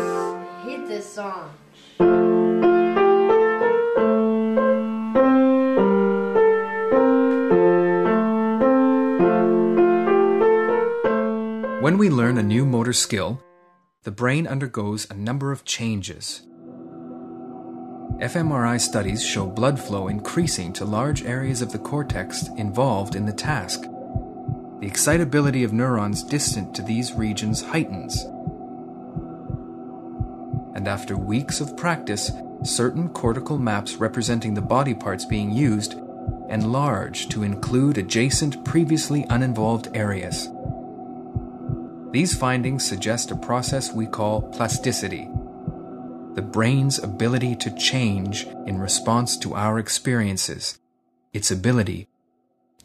I hate this song. When we learn a new motor skill, the brain undergoes a number of changes. fMRI studies show blood flow increasing to large areas of the cortex involved in the task. The excitability of neurons distant to these regions heightens. And after weeks of practice, certain cortical maps representing the body parts being used enlarge to include adjacent previously uninvolved areas. These findings suggest a process we call plasticity, the brain's ability to change in response to our experiences, its ability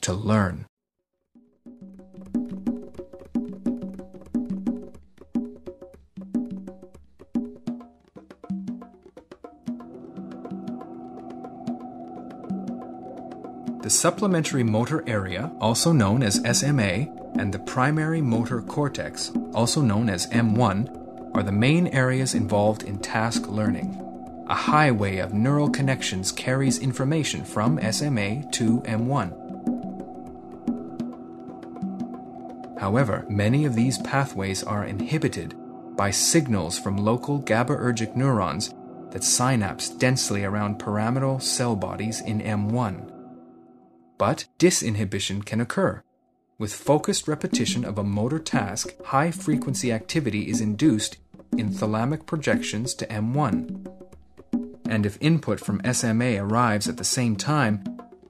to learn. The supplementary motor area, also known as SMA, and the primary motor cortex, also known as M1, are the main areas involved in task learning. A highway of neural connections carries information from SMA to M1. However, many of these pathways are inhibited by signals from local GABAergic neurons that synapse densely around pyramidal cell bodies in M1. But disinhibition can occur. With focused repetition of a motor task, high-frequency activity is induced in thalamic projections to M1. And if input from SMA arrives at the same time,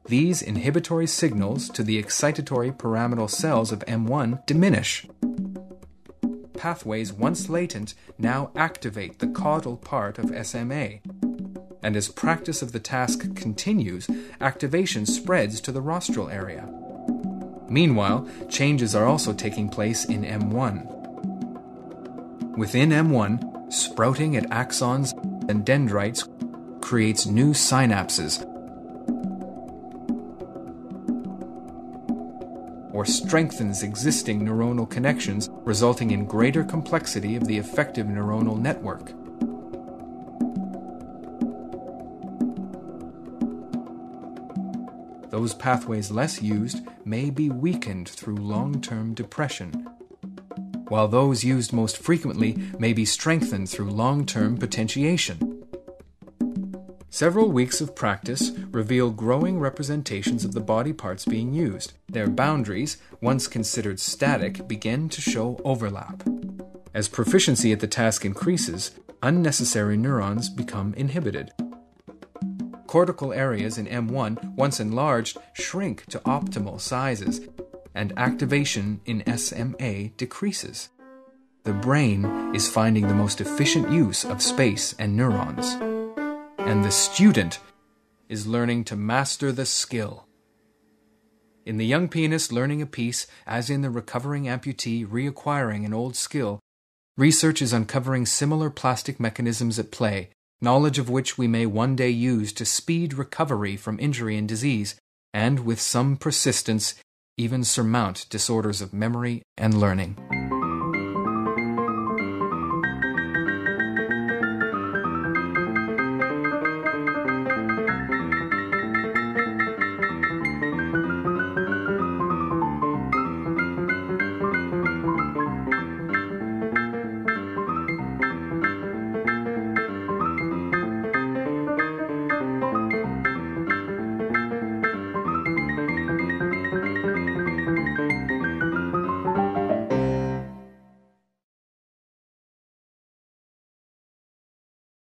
these inhibitory signals to the excitatory pyramidal cells of M1 diminish. Pathways once latent now activate the caudal part of SMA. And as practice of the task continues, activation spreads to the rostral area. Meanwhile, changes are also taking place in M1. Within M1, sprouting at axons and dendrites creates new synapses, or strengthens existing neuronal connections, resulting in greater complexity of the effective neuronal network. Those pathways less used may be weakened through long-term depression, while those used most frequently may be strengthened through long-term potentiation. Several weeks of practice reveal growing representations of the body parts being used. Their boundaries, once considered static, begin to show overlap. As proficiency at the task increases, unnecessary neurons become inhibited. Cortical areas in M1, once enlarged, shrink to optimal sizes, and activation in SMA decreases. The brain is finding the most efficient use of space and neurons. And the student is learning to master the skill. In the young pianist learning a piece, as in the recovering amputee reacquiring an old skill, research is uncovering similar plastic mechanisms at play, knowledge of which we may one day use to speed recovery from injury and disease, and with some persistence, even surmount disorders of memory and learning.